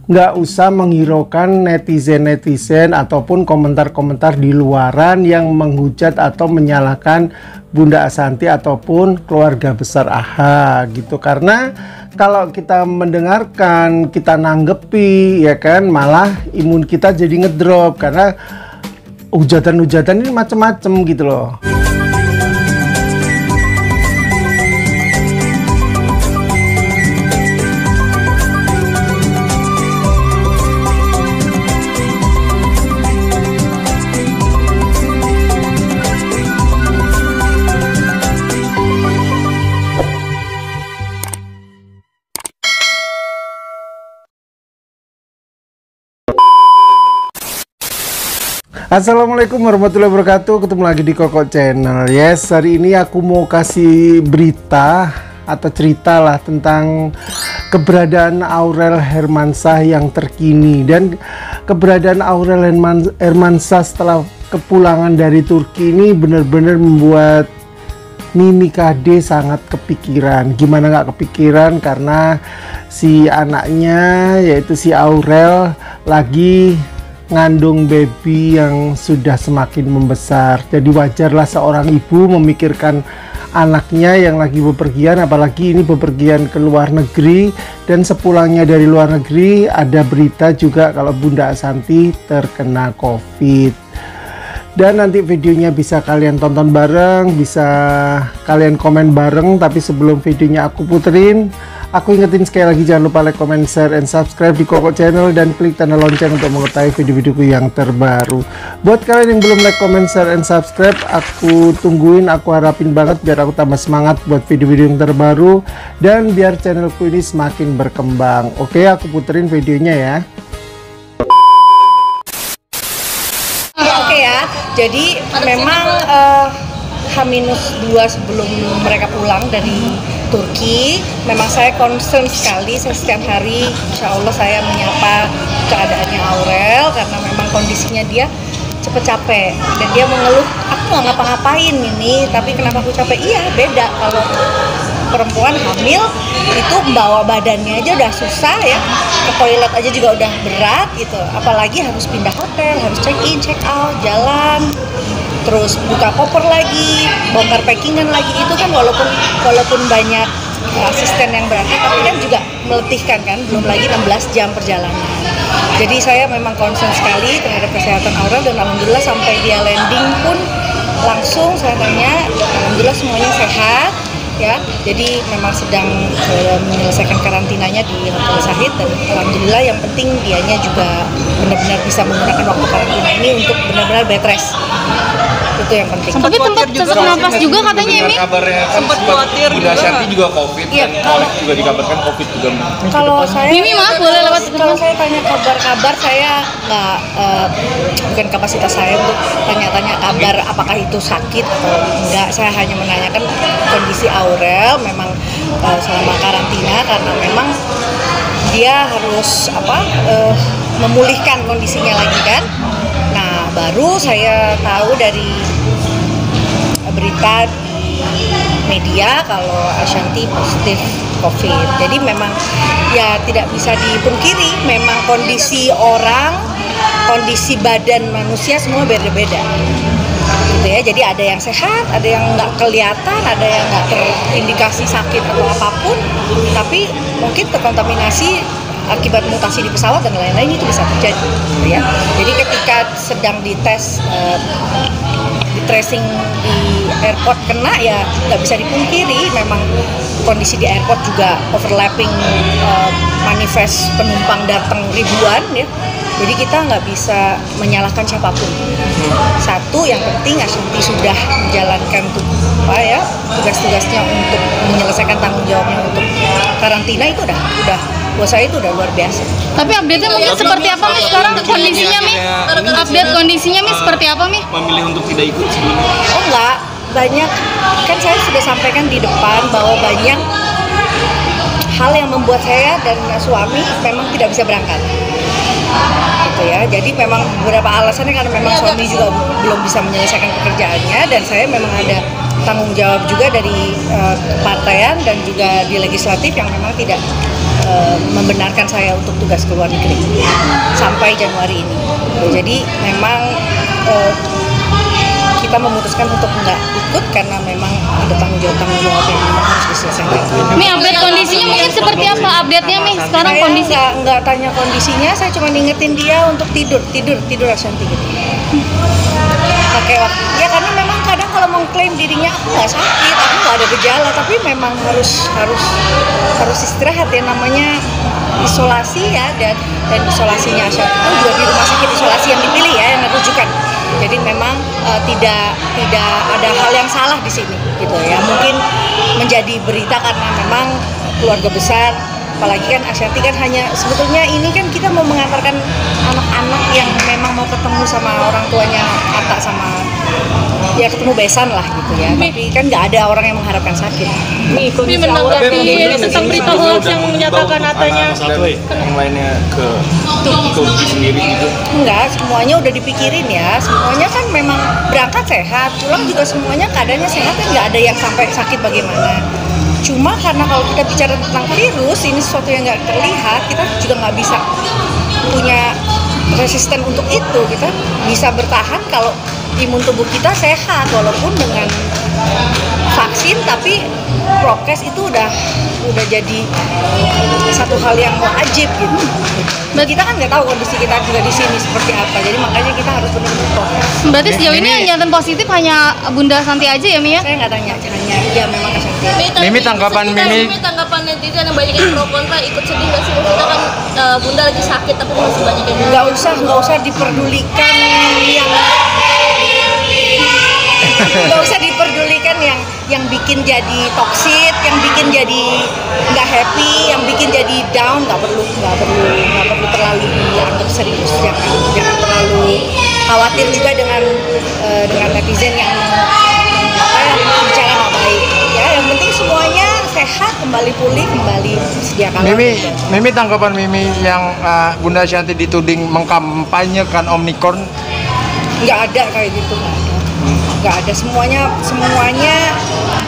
nggak usah menghiraukan netizen-netizen ataupun komentar-komentar di luaran yang menghujat atau menyalahkan Bunda Ashanty ataupun keluarga besar AHA gitu. Karena kalau kita mendengarkan, kita nanggepi ya kan, malah imun kita jadi ngedrop karena hujatan-hujatan ini macam-macam gitu loh. Assalamualaikum warahmatullahi wabarakatuh. Ketemu lagi di Koko Channel. Yes, hari ini aku mau kasih berita atau cerita lah tentang keberadaan Aurel Hermansyah yang terkini. Dan keberadaan Aurel Hermansyah setelah kepulangan dari Turki ini benar-benar membuat Mimi KD sangat kepikiran. Gimana nggak kepikiran, karena si anaknya yaitu si Aurel lagi ngandung baby yang sudah semakin membesar. Jadi wajarlah seorang ibu memikirkan anaknya yang lagi bepergian, apalagi ini bepergian ke luar negeri. Dan sepulangnya dari luar negeri ada berita juga kalau Bunda Ashanty terkena COVID. Dan nanti videonya bisa kalian tonton bareng, bisa kalian komen bareng. Tapi sebelum videonya aku puterin, aku ingetin sekali lagi, jangan lupa like, comment, share, and subscribe di Koko Channel dan klik tanda lonceng untuk mengetahui video-videoku yang terbaru. Buat kalian yang belum like, comment, share, and subscribe, aku tungguin, aku harapin banget biar aku tambah semangat buat video-video yang terbaru dan biar channelku ini semakin berkembang. Oke, aku puterin videonya ya. Oke ya, jadi memang H-2 sebelum mereka pulang dari Turki, memang saya concern sekali. Saya setiap hari insya Allah saya menyapa keadaannya Aurel, karena memang kondisinya dia cepet capek dan dia mengeluh, aku nggak ngapa-ngapain ini, tapi kenapa aku capek? Iya, beda kalau perempuan hamil itu bawa badannya aja udah susah ya, ke toilet aja juga udah berat gitu, apalagi harus pindah hotel, harus check in, check out, jalan, terus buka koper lagi, bongkar packingan lagi. Itu kan walaupun banyak asisten yang berarti, tapi kan juga meletihkan kan, belum lagi 16 jam perjalanan. Jadi saya memang concern sekali terhadap kesehatan Aurel, dan alhamdulillah sampai dia landing pun langsung saya tanya, alhamdulillah semuanya sehat ya. Jadi memang sedang menyelesaikan karantinanya di Hotel Shahid, dan alhamdulillah yang penting dianya juga benar-benar bisa menggunakan waktu karantina ini untuk benar-benar bed rest. Itu yang penting. Tapi tempat sesak napas juga katanya ini. Kabarnya kan sempat khawatir Bunda Ashanty juga COVID, iya, dan Alex juga dikabarkan COVID juga. Kalau saya, Mimi maaf boleh lewat. Kalau saya tanya kabar-kabar, saya nggak, bukan kapasitas saya untuk tanya-tanya kabar apakah itu sakit atau enggak. Saya hanya menanyakan kondisi Aurel memang selama karantina, karena memang dia harus memulihkan kondisinya lagi kan. Nah, baru saya tahu dari berita di media kalau Ashanty positif COVID. Jadi memang ya tidak bisa dipungkiri, memang kondisi orang, kondisi badan manusia semua beda-beda gitu ya. Jadi ada yang sehat, ada yang nggak kelihatan, ada yang nggak terindikasi sakit atau apapun, tapi mungkin terkontaminasi akibat mutasi di pesawat dan lain-lain, itu bisa terjadi ya. Jadi ketika sedang dites, di tracing di airport kena, ya nggak bisa dipungkiri memang kondisi di airport juga overlapping, manifest penumpang datang ribuan ya. Jadi kita nggak bisa menyalahkan siapapun. Satu, yang penting Ashanty sudah menjalankan tugas-tugasnya untuk menyelesaikan tanggung jawabnya untuk karantina, itu udah buat saya itu udah luar biasa. Tapi update-nya mungkin seperti apa nih sekarang kondisinya Mi? Update kondisinya Mi seperti apa Mi? Memilih untuk tidak ikut sebelumnya? Oh enggak, banyak kan saya sudah sampaikan di depan bahwa banyak hal yang membuat saya dan suami memang tidak bisa berangkat. Gitu ya. Jadi memang beberapa alasannya karena memang suami juga belum bisa menyelesaikan pekerjaannya, dan saya memang ada tanggung jawab juga dari partaian dan juga di legislatif yang memang tidak membenarkan saya untuk tugas ke luar negeri sampai Januari ini. Jadi memang kita memutuskan untuk nggak ikut karena memang ada tanggung jawab yang memang harus diselesaikan. Mi, update kondisinya mungkin seperti apa? Update-nya Mi sekarang Saya kondisi? nggak tanya kondisinya, saya cuma ngingetin dia untuk tidur Ashanti gitu. Pakai waktu. Ya karena memang kadang kalau mengklaim dirinya aku nggak sakit, aku nggak ada gejala, tapi memang harus istirahat ya, namanya isolasi ya, dan isolasinya Ashanti itu juga di rumah sakit isolasi yang dipilih ya, yang rujukan. Jadi memang tidak ada hal yang salah di sini gitu ya. Mungkin menjadi berita karena memang keluarga besar, apalagi kan Ashanti kan hanya sebetulnya ini kan kita mau mengantarkan anak-anak yang memang mau ketemu sama orang tuanya Atta sama ya ketemu besan lah gitu ya. Tapi kan nggak ada orang yang mengharapkan sakit. Mi menanggapi tentang berita hoax yang menyatakan Atanya yang lainnya ke Turki sendiri gitu. Enggak, semuanya udah dipikirin ya. Semuanya kan memang berangkat sehat, pulang juga semuanya keadaannya sehat, kan nggak ada yang sampai sakit bagaimana. Cuma karena kalau kita bicara tentang virus, ini sesuatu yang nggak terlihat, kita juga nggak bisa punya resisten untuk itu. Kita bisa bertahan kalau imun tubuh kita sehat, walaupun dengan vaksin, tapi prokes itu udah jadi satu hal yang wajib gitu. Kita kan nggak tahu kondisi kita juga di sini seperti apa, jadi makanya kita harus benar-benar prokes. Berarti sejauh ini yang nyata positif hanya Bunda Santi aja ya Mi ya? Saya nggak tanya, hanya dia memang Ashanti. Mimi tanggapan netizen yang banyak yang pro kontra, ikut sedih nggak sih? Maksudnya kan Bunda lagi sakit tapi masih banyak yang nggak usah diperdulikan yang bikin jadi toxic, yang bikin jadi nggak happy, yang bikin jadi down. Nggak perlu terlalu dianggap serius, jangan terlalu khawatir juga dengan netizen yang bicara nggak baik ya. Yang penting semuanya sehat, kembali pulih, kembali sedia kala. Mimi tanggapan Mimi yang Bunda Ashanti dituding mengkampanyekan Omicron. Nggak ada kayak gitu, nggak ada. Semuanya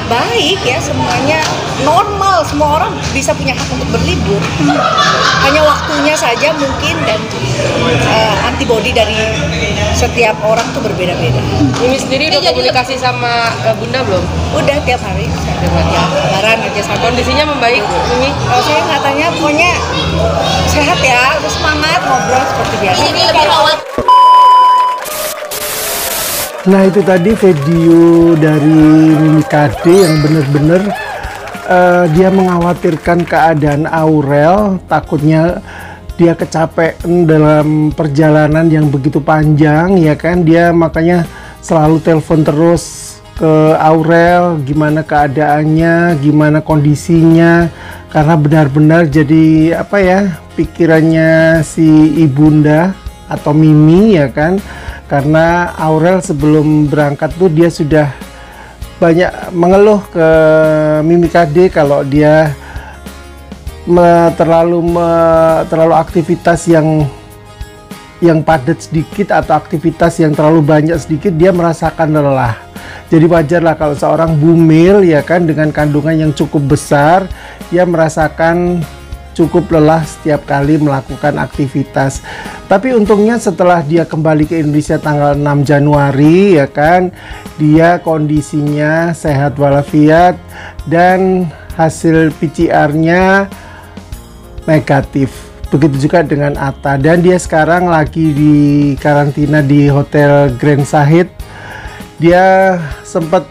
baik ya, semuanya normal, semua orang bisa punya hak untuk berlibur. Hanya waktunya saja mungkin, dan antibodi dari setiap orang tuh berbeda-beda. Mimi sendiri udah komunikasi sama Bunda belum? Udah tiap hari, ya kabaran aja. Kondisinya membaik, Mimi? Kalau saya nggak tanya, pokoknya sehat ya, terus semangat ngobrol seperti biasa. Ini lebih rawat. Nah itu tadi video dari Mimi KD yang benar-benar dia mengkhawatirkan keadaan Aurel, takutnya dia kecapean dalam perjalanan yang begitu panjang ya kan. Dia makanya selalu telepon terus ke Aurel, gimana keadaannya, gimana kondisinya, karena benar-benar jadi apa ya, pikirannya si ibunda atau Mimi ya kan. Karena Aurel sebelum berangkat tuh dia sudah banyak mengeluh ke Mimi KD kalau dia terlalu aktivitas yang padat sedikit atau aktivitas yang terlalu banyak sedikit, dia merasakan lelah. Jadi wajar lah kalau seorang bumil ya kan dengan kandungan yang cukup besar, dia merasakan cukup lelah setiap kali melakukan aktivitas. Tapi untungnya setelah dia kembali ke Indonesia tanggal 6 Januari ya kan, dia kondisinya sehat walafiat dan hasil PCR-nya negatif. Begitu juga dengan Atta, dan dia sekarang lagi di karantina di Hotel Grand Sahid. Dia sempat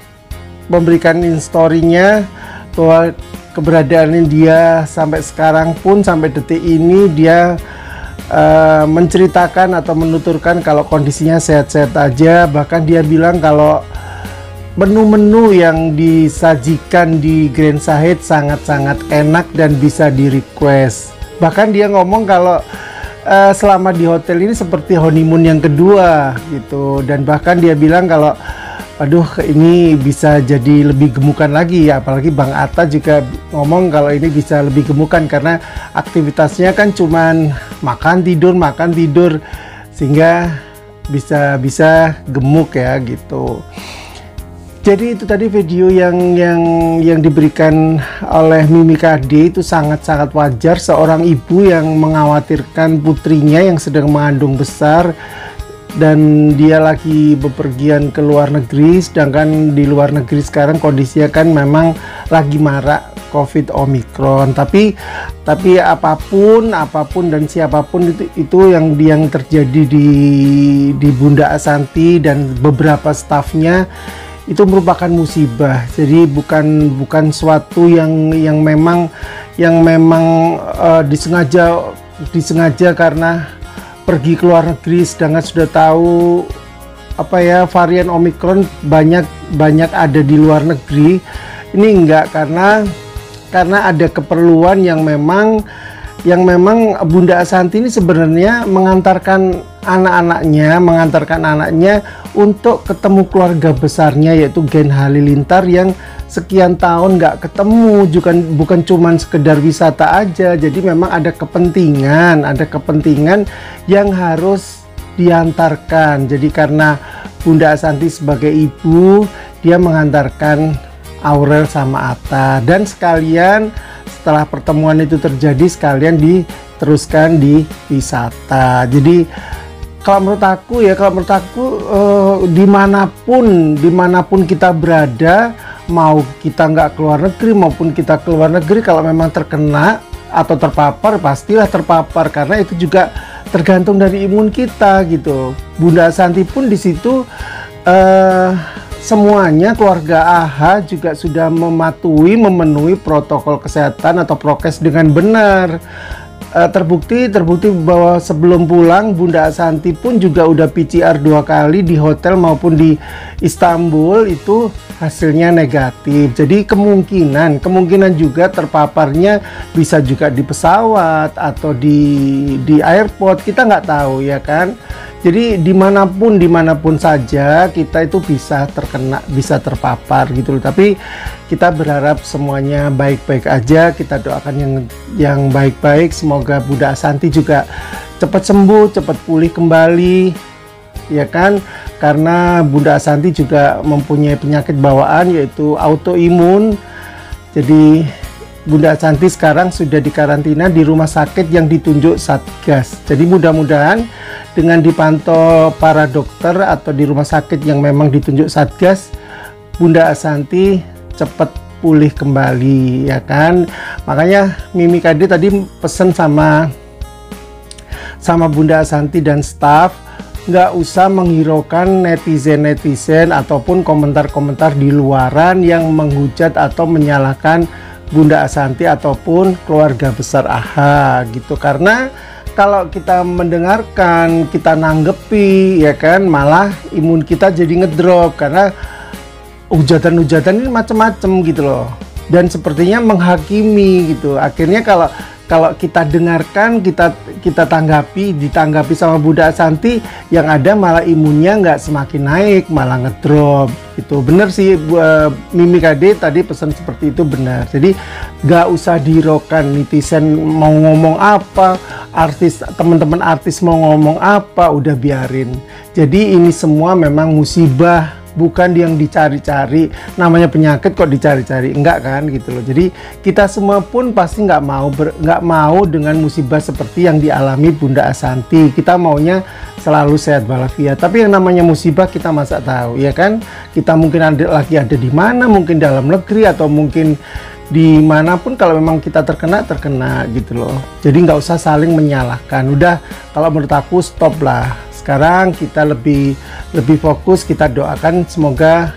memberikan story-nya bahwa keberadaannya dia sampai sekarang pun, sampai detik ini dia menceritakan atau menuturkan kalau kondisinya sehat-sehat aja. Bahkan dia bilang kalau menu-menu yang disajikan di Grand Sahid sangat-sangat enak dan bisa di request. Bahkan dia ngomong kalau selama di hotel ini seperti honeymoon yang kedua gitu. Dan bahkan dia bilang kalau aduh ini bisa jadi lebih gemukan lagi ya, apalagi Bang Atta juga ngomong kalau ini bisa lebih gemukan karena aktivitasnya kan cuman makan tidur sehingga bisa gemuk ya gitu. Jadi itu tadi video yang diberikan oleh Mimi KD itu sangat-sangat wajar seorang ibu yang mengkhawatirkan putrinya yang sedang mengandung besar dan dia lagi bepergian ke luar negeri, sedangkan di luar negeri sekarang kondisinya kan memang lagi marak COVID Omicron. Tapi apapun dan siapapun itu yang terjadi di Bunda Asanti dan beberapa stafnya itu merupakan musibah. Jadi bukan suatu yang memang disengaja karena pergi ke luar negeri, sedangkan sudah tahu varian Omicron banyak ada di luar negeri. Ini enggak, karena ada keperluan yang memang Bunda Asanti ini sebenarnya mengantarkan anaknya untuk ketemu keluarga besarnya, yaitu Gen Halilintar yang sekian tahun nggak ketemu, bukan cuman sekedar wisata aja. Jadi memang ada kepentingan yang harus diantarkan. Jadi karena Bunda Asanti sebagai ibu, dia mengantarkan Aurel sama Atta, dan sekalian setelah pertemuan itu terjadi sekalian diteruskan di wisata. Jadi kalau menurut aku dimanapun kita berada, mau kita nggak keluar negeri maupun kita keluar negeri, kalau memang terkena atau terpapar, pastilah terpapar, karena itu juga tergantung dari imun kita gitu. Bunda Asanti pun di situ semuanya keluarga AH juga sudah memenuhi protokol kesehatan atau prokes dengan benar. Terbukti bahwa sebelum pulang Bunda Asanti pun juga udah PCR 2 kali di hotel maupun di Istanbul, itu hasilnya negatif. Jadi kemungkinan juga terpaparnya bisa juga di pesawat atau di airport, kita nggak tahu ya kan. Jadi dimanapun saja kita itu bisa terpapar gitu loh. Tapi kita berharap semuanya baik-baik aja, kita doakan yang baik-baik. Semoga Bunda Asanti juga cepat sembuh, cepat pulih kembali, ya kan? Karena Bunda Asanti juga mempunyai penyakit bawaan yaitu autoimun. Jadi Bunda Asanti sekarang sudah dikarantina di rumah sakit yang ditunjuk Satgas. Jadi mudah-mudahan dengan dipantau para dokter atau di rumah sakit yang memang ditunjuk Satgas, Bunda Asanti cepat pulih kembali, ya kan. Makanya Mimi KD tadi pesen sama Bunda Asanti dan staf, nggak usah menghiraukan netizen ataupun komentar-komentar di luaran yang menghujat atau menyalahkan Bunda Asanti ataupun keluarga besar AHA gitu. Karena kalau kita mendengarkan, kita nanggepi, ya kan, malah imun kita jadi ngedrop karena hujatan-hujatan ini macam-macam gitu loh, dan sepertinya menghakimi gitu. Akhirnya kalau kita dengarkan, kita ditanggapi sama Bunda Asanti, yang ada malah imunnya nggak semakin naik, malah ngedrop gitu. Bener sih, Mimi KD tadi pesan seperti itu, benar. Jadi nggak usah dihiraukan netizen mau ngomong apa, teman-teman artis mau ngomong apa, udah biarin. Jadi ini semua memang musibah, bukan yang dicari-cari. Namanya penyakit kok dicari-cari, enggak kan gitu loh. Jadi kita semua pun pasti nggak mau dengan musibah seperti yang dialami Bunda Asanti. Kita maunya selalu sehat walafiat. Tapi yang namanya musibah kita masa tahu, ya kan? Kita mungkin ada di mana, mungkin dalam negeri atau mungkin dimanapun. Kalau memang kita terkena gitu loh. Jadi nggak usah saling menyalahkan. Udah, kalau menurut aku stop lah. Sekarang kita lebih fokus, kita doakan semoga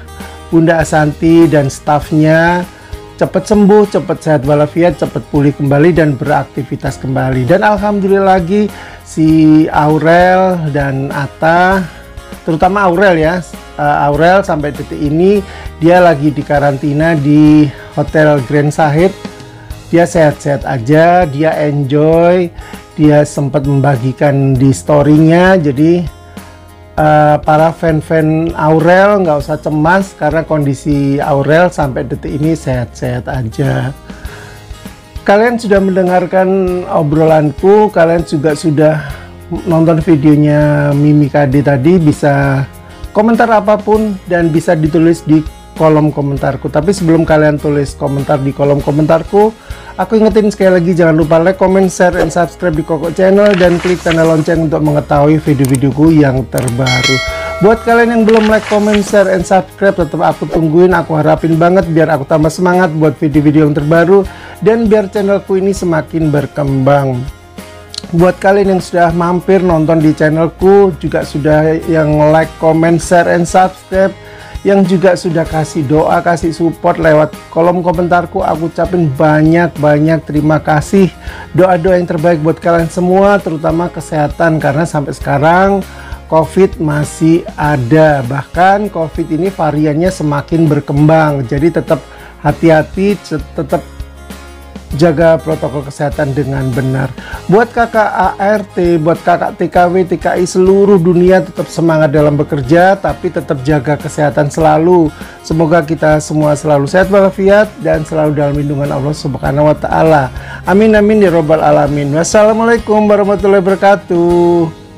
Bunda Asanti dan stafnya cepat sembuh, cepat sehat walafiat, cepat pulih kembali dan beraktivitas kembali. Dan alhamdulillah lagi si Aurel dan Atta, terutama Aurel ya, Aurel sampai detik ini dia lagi dikarantina di Hotel Grand Sahid. Dia sehat-sehat aja, dia enjoy. Dia sempat membagikan di story-nya, jadi para fan-fan Aurel nggak usah cemas karena kondisi Aurel sampai detik ini sehat-sehat aja. Kalian sudah mendengarkan obrolanku, kalian juga sudah nonton videonya Mimi KD tadi, bisa komentar apapun dan bisa ditulis di kolom komentarku. Tapi sebelum kalian tulis komentar di kolom komentarku, aku ingetin sekali lagi, jangan lupa like, comment, share, and subscribe di Koko Channel, dan klik tanda lonceng untuk mengetahui video-videoku yang terbaru. Buat kalian yang belum like, comment, share, and subscribe, tetap aku tungguin. Aku harapin banget biar aku tambah semangat buat video-video yang terbaru, dan biar channelku ini semakin berkembang. Buat kalian yang sudah mampir nonton di channelku, juga sudah yang like, comment, share, and subscribe, yang juga sudah kasih doa, kasih support lewat kolom komentarku, aku ucapin banyak-banyak terima kasih. Doa-doa yang terbaik buat kalian semua, terutama kesehatan, karena sampai sekarang COVID masih ada. Bahkan COVID ini variannya semakin berkembang, jadi tetap hati-hati, tetap jaga protokol kesehatan dengan benar. Buat kakak ART, buat kakak TKW, TKI seluruh dunia, tetap semangat dalam bekerja, tapi tetap jaga kesehatan selalu. Semoga kita semua selalu sehat walafiat dan selalu dalam lindungan Allah Subhanahu wa Ta'ala. Amin amin ya robbal alamin. Wassalamualaikum warahmatullahi wabarakatuh.